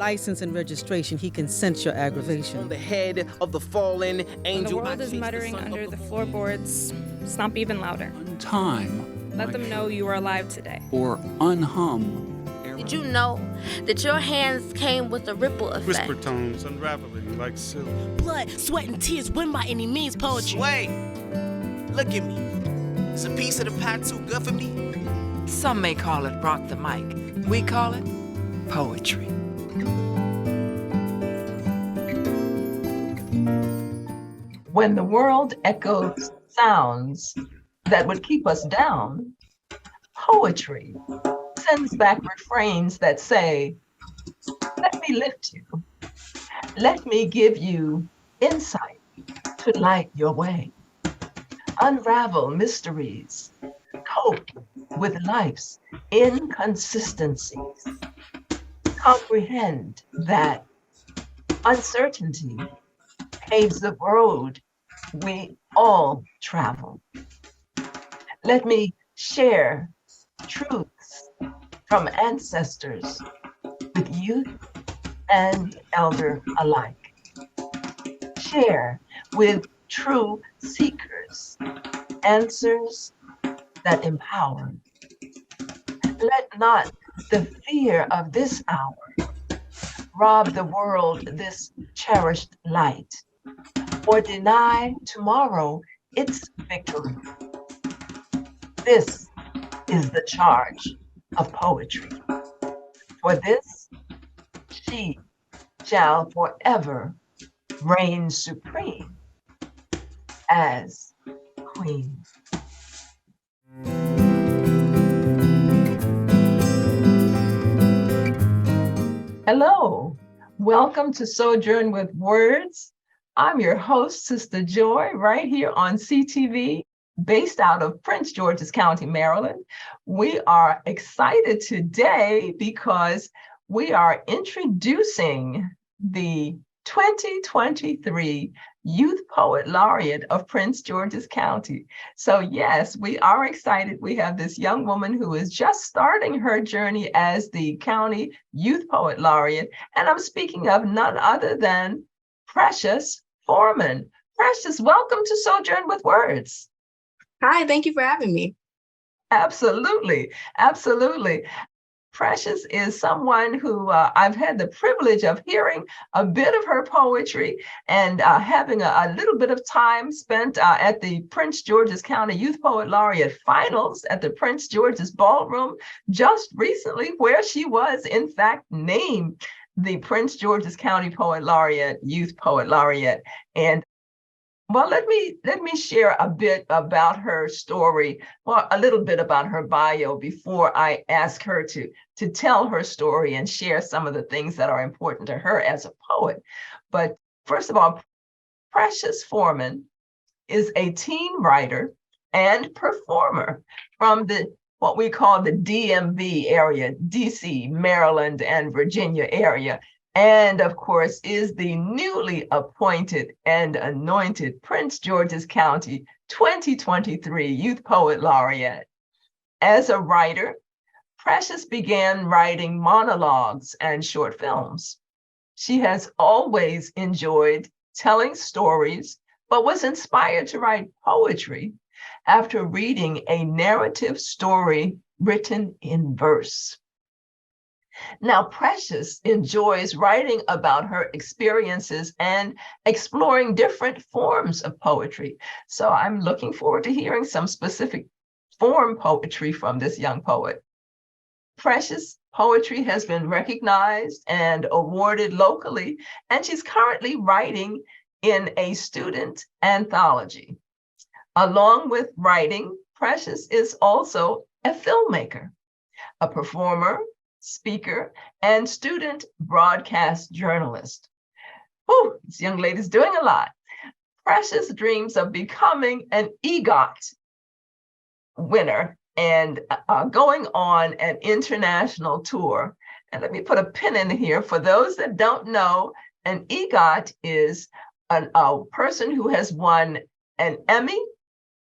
license and registration, he can sense your aggravation. On the head of the fallen angel. When the world is muttering under the floorboards, stomp even louder. Time. Let them know you are alive today. Or unhum. Did you know that your hands came with a ripple effect? Whisper tones unraveling like silk. Blood, sweat, and tears win by any means poetry. Sway, look at me. Is a piece of the pie too good for me? Some may call it rock the mic. We call it poetry. When the world echoes sounds that would keep us down, poetry sends back refrains that say, let me lift you. Let me give you insight to light your way. Unravel mysteries. Cope with life's inconsistencies. Comprehend that uncertainty paves the road we all travel. Let me share truths from ancestors with youth and elder alike. Share with true seekers answers that empower. Let not the fear of this hour rob the world this cherished light, or deny tomorrow its victory. This is the charge of poetry. For this, she shall forever reign supreme as queen. Hello, welcome to Sojourn with Words. I'm your host, Sistah Joy, right here on CTV, based out of Prince George's County, Maryland. We are excited today because we are introducing the 2023 Youth Poet Laureate of Prince George's County. So yes, we are excited. We have this young woman who is just starting her journey as the County Youth Poet Laureate. And I'm speaking of none other than Precious Foreman. Precious, welcome to Sojourn with Words. Hi, thank you for having me. Absolutely, absolutely. Precious is someone who I've had the privilege of hearing a bit of her poetry and having a little bit of time spent at the Prince George's County Youth Poet Laureate Finals at the Prince George's Ballroom just recently, where she was in fact named the Prince George's County Poet Laureate, Youth Poet Laureate. And well, let me share a bit about her story, well, a little bit about her bio before I ask her to tell her story and share some of the things that are important to her as a poet. But first of all, Precious Foreman is a teen writer and performer from what we call the DMV area, DC, Maryland, and Virginia area. And of course, is the newly appointed and anointed Prince George's County 2023 Youth Poet Laureate. As a writer, Precious began writing monologues and short films. She has always enjoyed telling stories, but was inspired to write poetry after reading a narrative story written in verse. Now, Precious enjoys writing about her experiences and exploring different forms of poetry. So I'm looking forward to hearing some specific form poetry from this young poet. Precious' poetry has been recognized and awarded locally, and she's currently writing in a student anthology. Along with writing, Precious is also a filmmaker, a performer, speaker, and student broadcast journalist. Whew, this young lady's doing a lot. Precious dreams of becoming an EGOT winner and going on an international tour. And let me put a pin in here. For those that don't know, an EGOT is a person who has won an Emmy,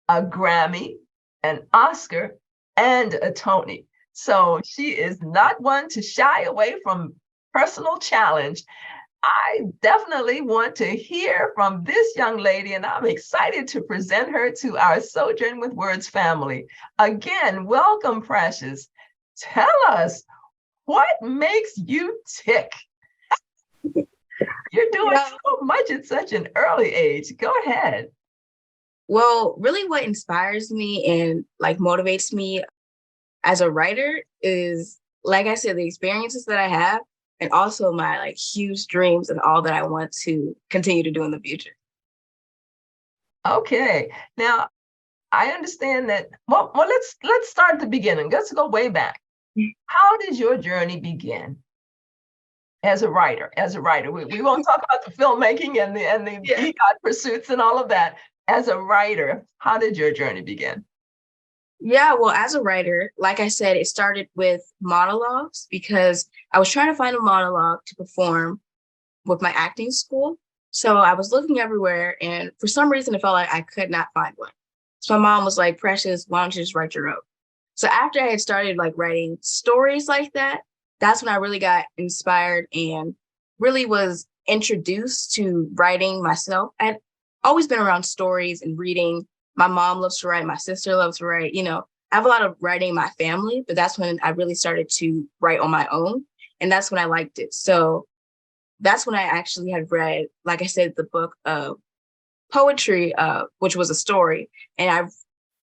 a Grammy, an Oscar, and a Tony. So she is not one to shy away from personal challenge. I definitely want to hear from this young lady, and I'm excited to present her to our Sojourn with Words family. Again, welcome, Precious. Tell us, what makes you tick? You're doing so much at such an early age. Go ahead. Well, really what inspires me and like motivates me as a writer is, like I said, the experiences that I have and also my like huge dreams and all that I want to continue to do in the future. Okay. Now, I understand that. Well, let's start at the beginning. Let's go way back. How did your journey begin as a writer? We won't talk about the filmmaking and the EGOT pursuits and all of that. As a writer, how did your journey begin? Yeah, well, as a writer, like I said, it started with monologues because I was trying to find a monologue to perform with my acting school. So I was looking everywhere, and for some reason, it felt like I could not find one. So my mom was like, Precious, why don't you just write your own? So after I had started like writing stories like that, that's when I really got inspired and really was introduced to writing myself. I'd always been around stories and reading. My mom loves to write. My sister loves to write. You know, I have a lot of writing in my family, but that's when I really started to write on my own. And that's when I liked it. So that's when I actually had read, like I said, the book of poetry, which was a story. And I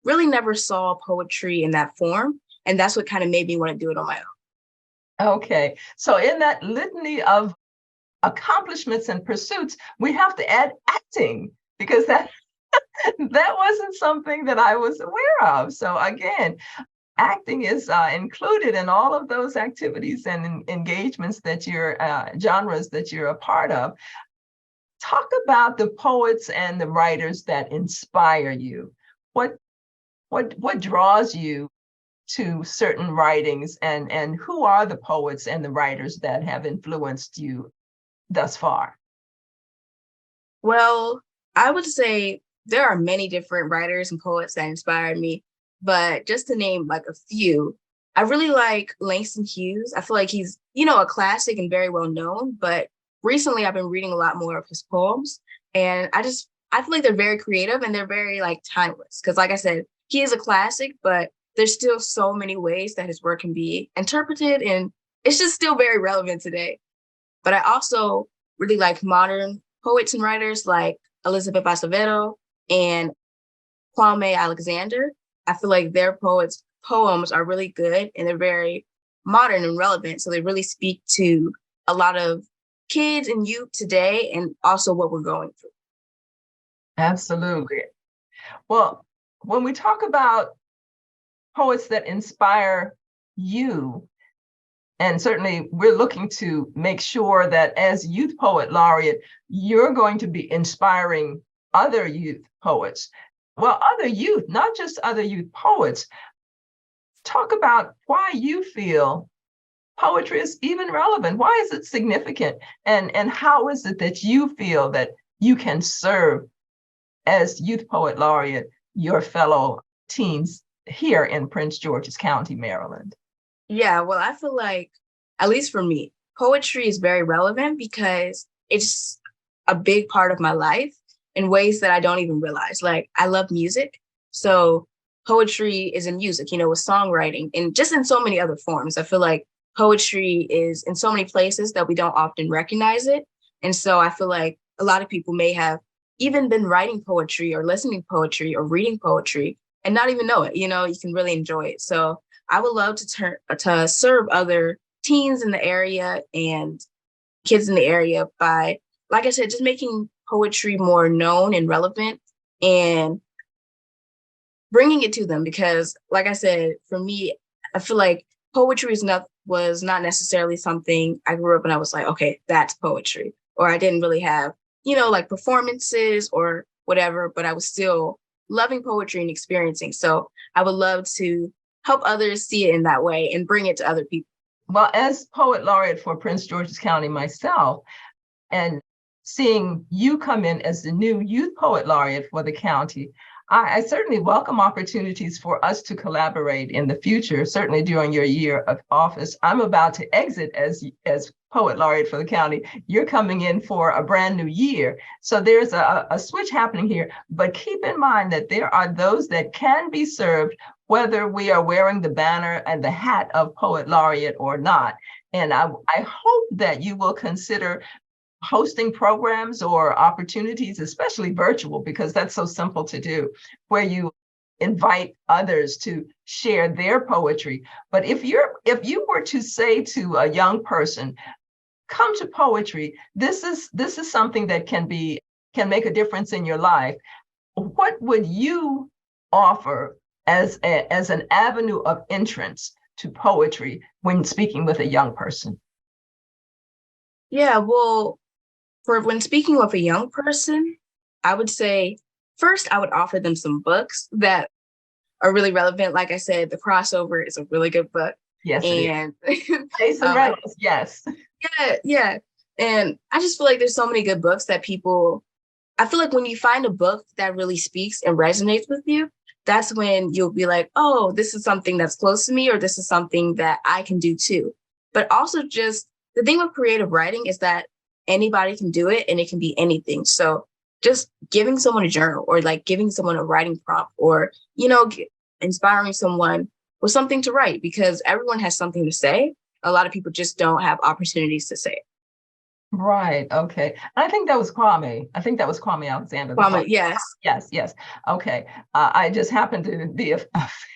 really never saw poetry in that form. And that's what kind of made me want to do it on my own. Okay. So in that litany of accomplishments and pursuits, we have to add acting, because that wasn't something that I was aware of. So again, acting is included in all of those activities and engagements that you're, genres that you're a part of. Talk about the poets and the writers that inspire you. What draws you to certain writings, and who are the poets and the writers that have influenced you thus far? Well, I would say there are many different writers and poets that inspired me, but just to name like a few, I really like Langston Hughes. I feel like he's, a classic and very well known, but recently I've been reading a lot more of his poems, and I feel like they're very creative and they're very like timeless. Because like I said, he is a classic, but there's still so many ways that his work can be interpreted, and it's just still very relevant today. But I also really like modern poets and writers like Elizabeth Acevedo and Kwame Alexander. I feel like their poems are really good and they're very modern and relevant. So they really speak to a lot of kids and youth today and also what we're going through. Absolutely. Well, when we talk about poets that inspire you, and certainly we're looking to make sure that as Youth Poet Laureate, you're going to be inspiring other youth poets. Well, other youth, not just other youth poets. Talk about why you feel poetry is even relevant. Why is it significant? And how is it that you feel that you can serve as Youth Poet Laureate your fellow teens here in Prince George's County, Maryland? Yeah, well, I feel like, at least for me, poetry is very relevant because it's a big part of my life in ways that I don't even realize. Like, I love music. So poetry is in music, with songwriting and just in so many other forms. I feel like poetry is in so many places that we don't often recognize it. And so I feel like a lot of people may have even been writing poetry or listening to poetry or reading poetry and not even know it. You can really enjoy it. So I would love to serve other teens in the area and kids in the area by, like I said, just making poetry more known and relevant and bringing it to them. Because, like I said, for me, I feel like poetry was not necessarily something I grew up and I was like, okay, that's poetry. Or I didn't really have, like performances or whatever, but I was still loving poetry and experiencing. So I would love to help others see it in that way and bring it to other people. Well, as Poet Laureate for Prince George's County myself, and seeing you come in as the new Youth Poet Laureate for the county, I certainly welcome opportunities for us to collaborate in the future, certainly during your year of office. I'm about to exit as Poet Laureate for the county. You're coming in for a brand new year. So there's a switch happening here. But keep in mind that there are those that can be served whether we are wearing the banner and the hat of Poet Laureate or not. And I hope that you will consider hosting programs or opportunities, especially virtual, because that's so simple to do, where you invite others to share their poetry. But if you were to say to a young person, come to poetry, this is something that can make a difference in your life, what would you offer as an avenue of entrance to poetry when speaking with a young person? Yeah, well, for when speaking with a young person, I would say first I would offer them some books that are really relevant. Like I said, The Crossover is a really good book. Yes, and Jason Reynolds, yes. Yeah. And I just feel like there's so many good books that I feel like when you find a book that really speaks and resonates with you, that's when you'll be like, oh, this is something that's close to me, or this is something that I can do too. But also just the thing with creative writing is that anybody can do it and it can be anything. So just giving someone a journal or like giving someone a writing prompt or, inspiring someone with something to write, because everyone has something to say. A lot of people just don't have opportunities to say it. Right. Okay. And I think that was Kwame. Kwame Alexander. Kwame, yes. Yes. Okay. I just happen to be a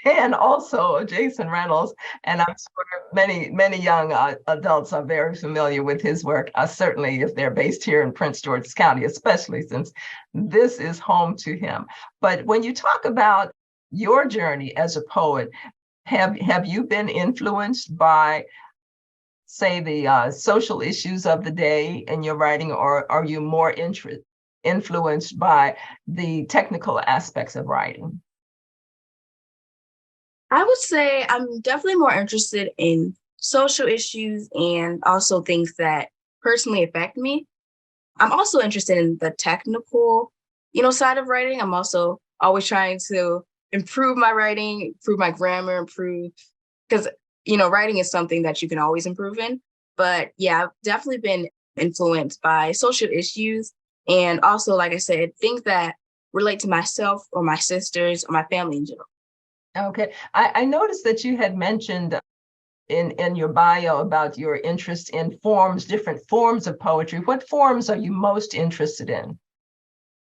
fan also of Jason Reynolds, and I'm sure many young adults are very familiar with his work. Certainly, if they're based here in Prince George's County, especially since this is home to him. But when you talk about your journey as a poet, have you been influenced by, say, the social issues of the day in your writing, or are you more influenced by the technical aspects of writing? I would say I'm definitely more interested in social issues and also things that personally affect me. I'm also interested in the technical, side of writing. I'm also always trying to improve my writing, improve my grammar, because writing is something that you can always improve in. But yeah, I've definitely been influenced by social issues. And also, like I said, things that relate to myself or my sisters or my family in general. Okay. I noticed that you had mentioned in your bio about your interest in different forms of poetry. What forms are you most interested in?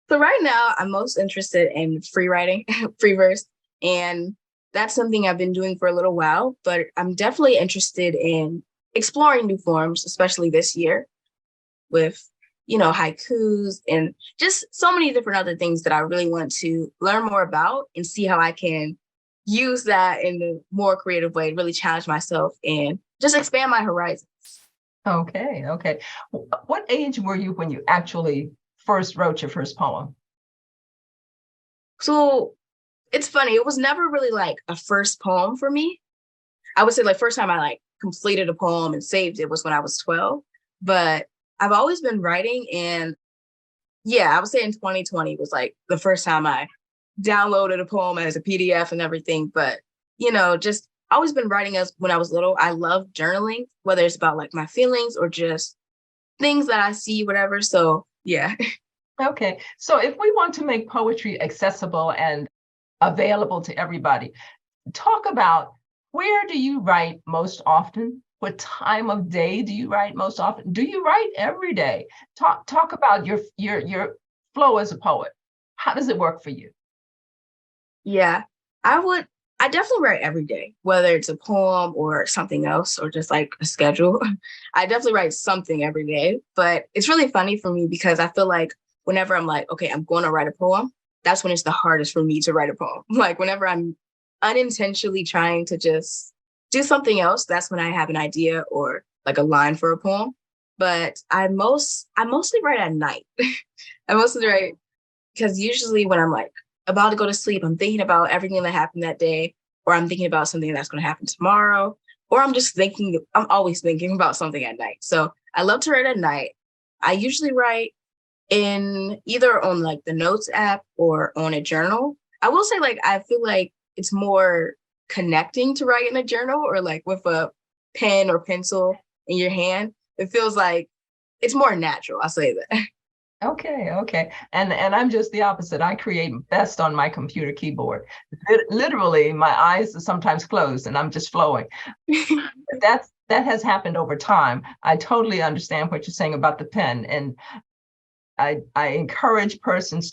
So right now, I'm most interested in free writing, free verse. And that's something I've been doing for a little while, but I'm definitely interested in exploring new forms, especially this year with, haikus and just so many different other things that I really want to learn more about and see how I can use that in a more creative way, really challenge myself and just expand my horizons. Okay. What age were you when you actually first wrote your first poem? So it's funny. It was never really like a first poem for me. I would say like first time I like completed a poem and saved it was when I was 12. But I've always been writing, and yeah, I would say in 2020 was like the first time I downloaded a poem as a PDF and everything. But just always been writing as when I was little. I love journaling, whether it's about like my feelings or just things that I see, whatever. So yeah. Okay. So if we want to make poetry accessible and available to everybody, talk about, where do you write most often? What time of day do you write most often? Do you write every day? Talk about your flow as a poet. How does it work for you? Yeah, I definitely write every day, whether it's a poem or something else or just like a schedule. I definitely write something every day, but it's really funny for me because I feel like whenever I'm like, okay, I'm going to write a poem, that's when it's the hardest for me to write a poem. Like whenever I'm unintentionally trying to just do something else, that's when I have an idea or like a line for a poem. But I mostly write at night. I mostly write because usually when I'm like about to go to sleep, I'm thinking about everything that happened that day, or I'm thinking about something that's going to happen tomorrow, or I'm always thinking about something at night. So I love to write at night. I usually write in either on like the notes app or on a journal. I will say like, I feel like it's more connecting to write in a journal or like with a pen or pencil in your hand, it feels like it's more natural. I'll say that. Okay. And I'm just the opposite. I create best on my computer keyboard. Literally, my eyes are sometimes closed and I'm just flowing. That has happened over time. I totally understand what you're saying about the pen. And I encourage persons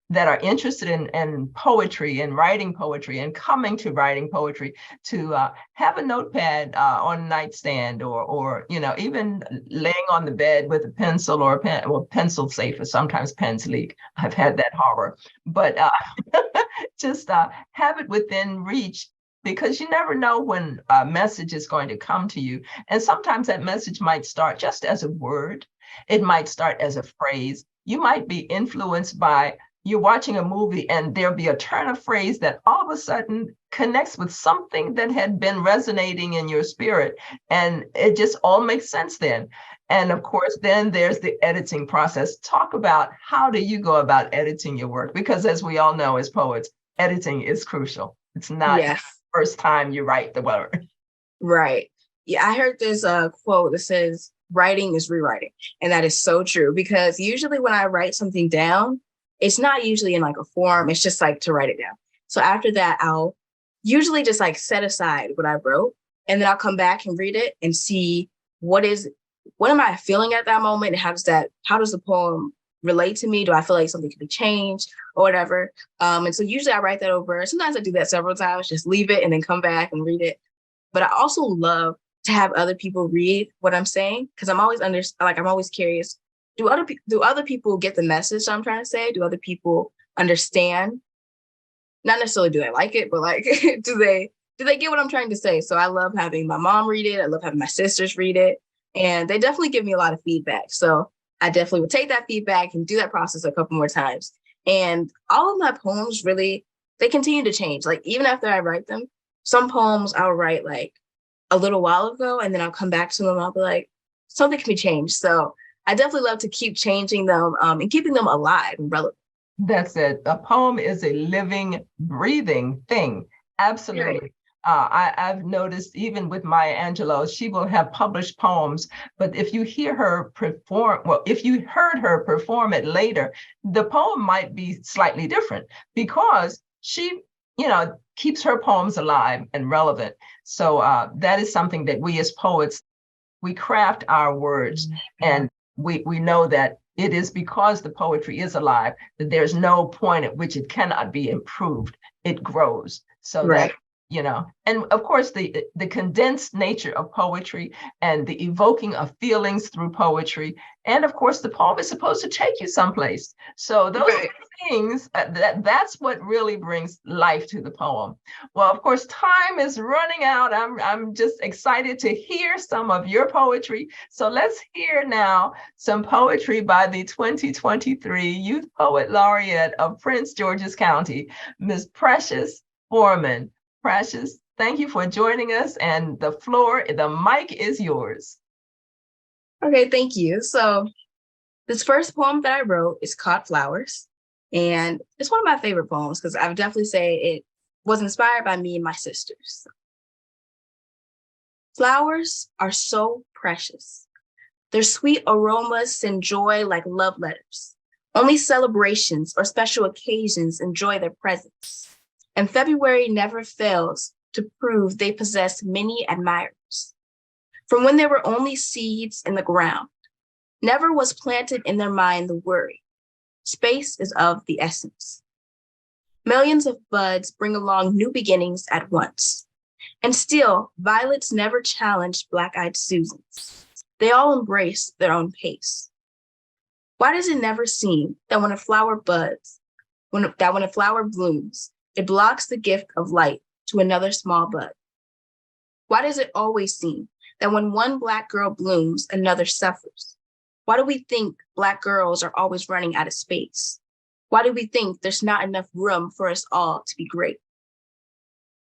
that are interested in poetry and writing poetry and coming to writing poetry to have a notepad on a nightstand or even laying on the bed with a pencil or a pen. Well, pencil safer. Sometimes pens leak. I've had that horror, but just have it within reach, because you never know when a message is going to come to you. And sometimes that message might start just as a word. It might start as a phrase. You might be influenced by, you're watching a movie and there'll be a turn of phrase that all of a sudden connects with something that had been resonating in your spirit. And it just all makes sense then. And of course, then there's the editing process. Talk about how do you go about editing your work? Because as we all know as poets, editing is crucial. It's not the first time you write the word. Right. Yeah, I heard this quote that says, writing is rewriting. And that is so true, because usually when I write something down, it's not usually in like a form. It's just like to write it down. So after that, I'll usually just like set aside what I wrote, and then I'll come back and read it and see what am I feeling at that moment? And how does the poem relate to me? Do I feel like something could be changed or whatever? And so usually I write that over. Sometimes I do that several times, just leave it and then come back and read it. But I also love to have other people read what I'm saying, because I'm always I'm always curious. Do other people get the message I'm trying to say? Do other people understand? Not necessarily do they like it, but like do they get what I'm trying to say? So I love having my mom read it. I love having my sisters read it. And they definitely give me a lot of feedback. So I definitely would take that feedback and do that process a couple more times. And all of my poems really, they continue to change. Like even after I write them, some poems I'll write like a little while ago, and then I'll come back to them. I'll be like, something can be changed. So I definitely love to keep changing them and keeping them alive and relevant. That's it. A poem is a living, breathing thing. Absolutely. I've noticed even with Maya Angelou, she will have published poems, but if you hear her perform, if you heard her perform it later, the poem might be slightly different because she, keeps her poems alive and relevant. So that is something that we as poets, we craft our words, and we know that it is because the poetry is alive that there's no point at which it cannot be improved. It grows. So that, and of course the condensed nature of poetry and the evoking of feelings through poetry. And of course the poem is supposed to take you someplace. So those things, that's what really brings life to the poem. Well, of course, time is running out. I'm just excited to hear some of your poetry. So let's hear now some poetry by the 2023 Youth Poet Laureate of Prince George's County, Ms. Precious Foreman. Precious, thank you for joining us, and the mic is yours. Okay, thank you. So this first poem that I wrote is called Flowers, and it's one of my favorite poems because I would definitely say it was inspired by me and my sisters. Flowers are so precious. Their sweet aromas send joy like love letters. Only celebrations or special occasions enjoy their presence. And February never fails to prove they possess many admirers. From when there were only seeds in the ground, never was planted in their mind the worry. Space is of the essence. Millions of buds bring along new beginnings at once. And still, violets never challenged black-eyed Susans. They all embrace their own pace. Why does it never seem that when a flower buds, when a flower blooms, it blocks the gift of light to another small bud? Why does it always seem that when one Black girl blooms, another suffers? Why do we think Black girls are always running out of space? Why do we think there's not enough room for us all to be great?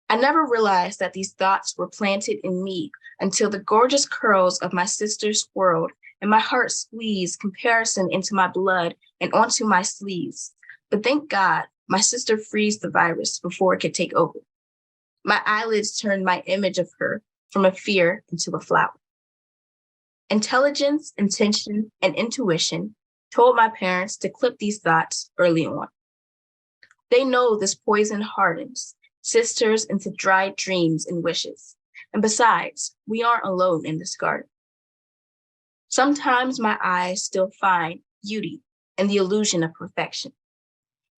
I never realized that these thoughts were planted in me until the gorgeous curls of my sister swirled and my heart squeezed comparison into my blood and onto my sleeves. But thank God, my sister freezed the virus before it could take over. My eyelids turned my image of her from a fear into a flower. Intelligence, intention, and intuition told my parents to clip these thoughts early on. They know this poison hardens sisters into dried dreams and wishes. And besides, we aren't alone in this garden. Sometimes my eyes still find beauty in the illusion of perfection.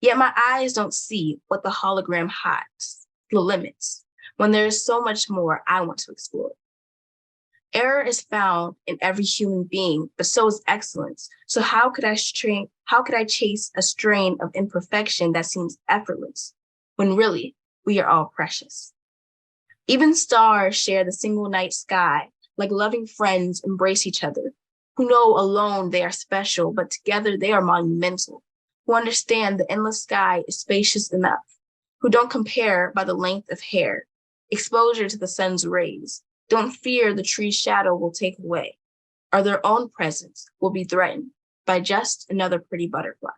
Yet my eyes don't see what the hologram hides, the limits, when there is so much more I want to explore. Error is found in every human being, but so is excellence. So how could I chase a strain of imperfection that seems effortless, when really we are all precious? Even stars share the single night sky, like loving friends embrace each other, who know alone they are special, but together they are monumental, who understand the endless sky is spacious enough, who don't compare by the length of hair, exposure to the sun's rays, don't fear the tree's shadow will take away, or their own presence will be threatened by just another pretty butterfly.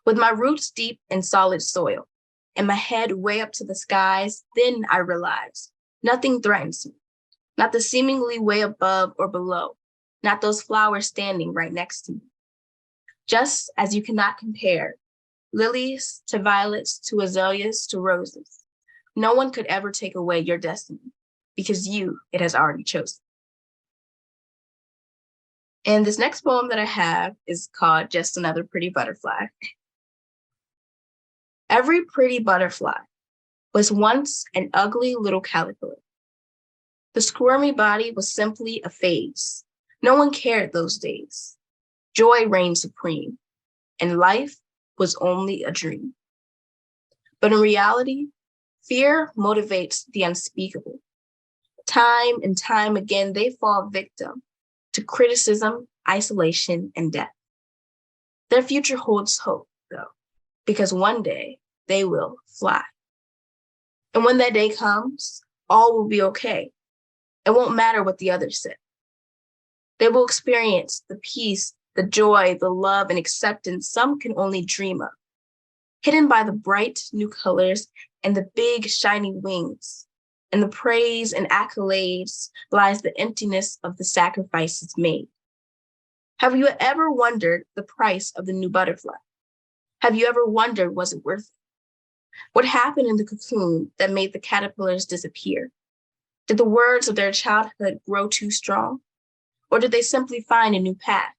With my roots deep in solid soil and my head way up to the skies, then I realize nothing threatens me, not the seemingly way above or below, not those flowers standing right next to me. Just as you cannot compare lilies to violets to azaleas to roses, no one could ever take away your destiny, because it has already chosen. And this next poem that I have is called Just Another Pretty Butterfly. Every pretty butterfly was once an ugly little caterpillar. The squirmy body was simply a phase. No one cared those days. Joy reigned supreme, and life was only a dream. But in reality, fear motivates the unspeakable. Time and time again, they fall victim to criticism, isolation, and death. Their future holds hope, though, because one day they will fly. And when that day comes, all will be okay. It won't matter what the others said. They will experience the peace, the joy, the love, and acceptance some can only dream of. Hidden by the bright new colors and the big shiny wings, and the praise and accolades lies the emptiness of the sacrifices made. Have you ever wondered the price of the new butterfly? Have you ever wondered, was it worth it? What happened in the cocoon that made the caterpillars disappear? Did the words of their childhood grow too strong? Or did they simply find a new path,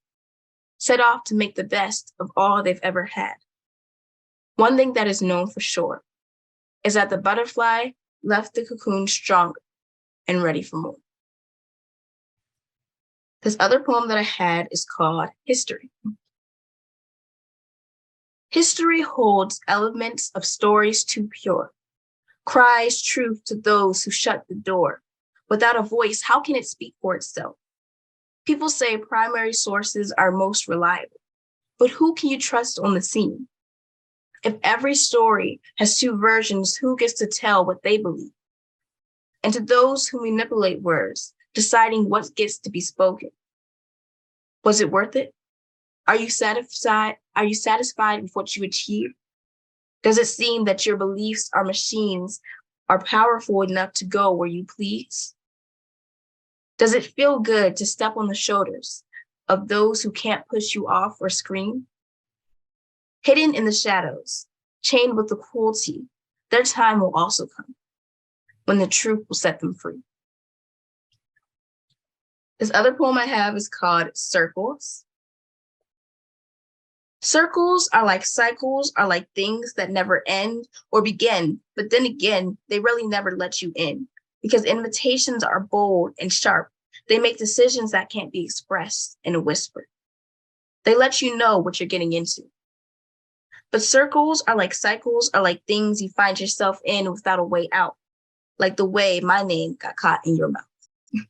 set off to make the best of all they've ever had? One thing that is known for sure is that the butterfly left the cocoon stronger and ready for more. This other poem that I had is called History. History holds elements of stories too pure, cries truth to those who shut the door. Without a voice, how can it speak for itself? People say primary sources are most reliable, but who can you trust on the scene? If every story has two versions, who gets to tell what they believe? And to those who manipulate words, deciding what gets to be spoken, was it worth it? Are you satisfied? Are you satisfied with what you achieved? Does it seem that your beliefs are machines are powerful enough to go where you please? Does it feel good to step on the shoulders of those who can't push you off or scream? Hidden in the shadows, chained with the cruelty, their time will also come, when the truth will set them free. This other poem I have is called Circles. Circles are like cycles, are like things that never end or begin, but then again, they really never let you in, because invitations are bold and sharp. They make decisions that can't be expressed in a whisper. They let you know what you're getting into. But circles are like cycles, are like things you find yourself in without a way out, like the way my name got caught in your mouth.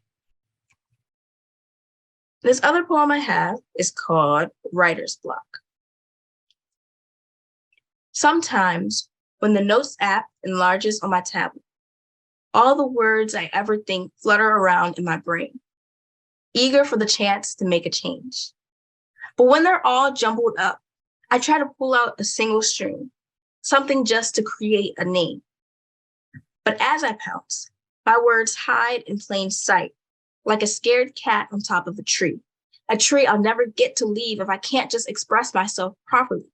This other poem I have is called Writer's Block. Sometimes, when the Notes app enlarges on my tablet, all the words I ever think flutter around in my brain, eager for the chance to make a change. But when they're all jumbled up, I try to pull out a single string, something just to create a name. But as I pounce, my words hide in plain sight, like a scared cat on top of a tree I'll never get to leave if I can't just express myself properly.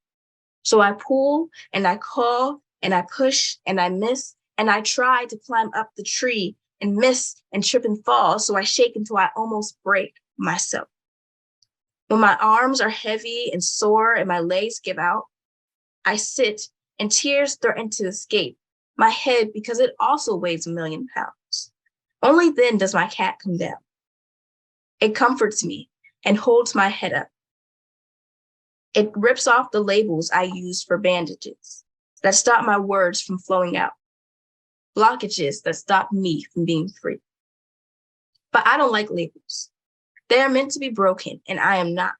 So I pull and I call and I push and I miss and I try to climb up the tree and miss and trip and fall. So I shake until I almost break myself. When my arms are heavy and sore and my legs give out, I sit and tears threaten to escape my head because it also weighs 1,000,000 pounds. Only then does my cat come down. It comforts me and holds my head up. It rips off the labels I used for bandages that stop my words from flowing out, blockages that stop me from being free. But I don't like labels. They are meant to be broken, and I am not.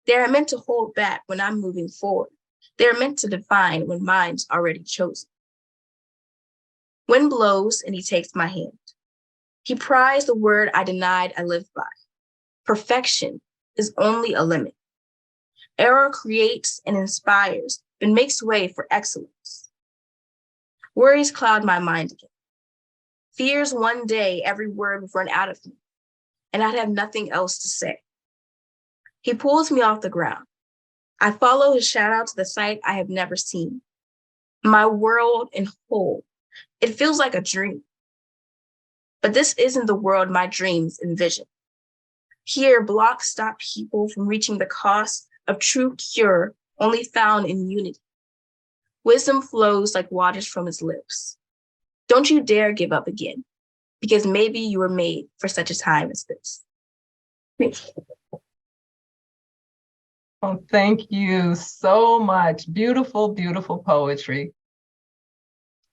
They are meant to hold back when I'm moving forward. They are meant to define when mine's already chosen. Wind blows, and he takes my hand. He pries the word I denied I lived by. Perfection is only a limit. Error creates and inspires, and makes way for excellence. Worries cloud my mind again. Fears one day every word would run out of me, and I'd have nothing else to say. He pulls me off the ground. I follow his shadow to the sight I have never seen. My world in whole. It feels like a dream. But this isn't the world my dreams envision. Here, blocks stop people from reaching the cost of true cure only found in unity. Wisdom flows like waters from his lips. Don't you dare give up again, because maybe you were made for such a time as this. Oh, thank you so much. Beautiful, beautiful poetry.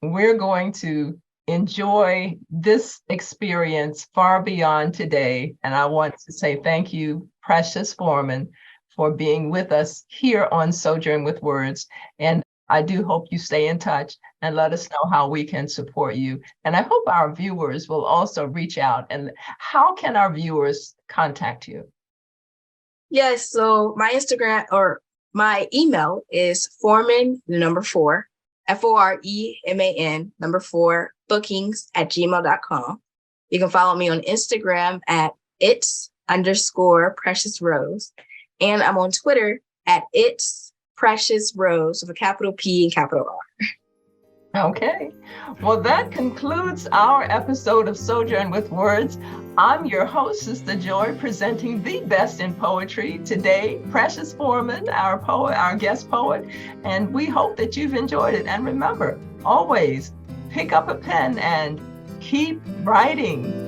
We're going to enjoy this experience far beyond today. And I want to say thank you, Precious Foreman, for being with us here on Sojourn with Words. And I do hope you stay in touch and let us know how we can support you. And I hope our viewers will also reach out. And how can our viewers contact you? Yes, so my Instagram or my email is Foreman, 4, FOREMAN, 4, bookings@gmail.com. You can follow me on Instagram at its_PreciousRose. And I'm on Twitter at itsPreciousRose with a capital P and capital R. Okay. Well, that concludes our episode of Sojourn with Words. I'm your host, Sistah Joy, presenting the best in poetry today, Precious Foreman, our poet, our guest poet, and we hope that you've enjoyed it. And remember, always pick up a pen and keep writing.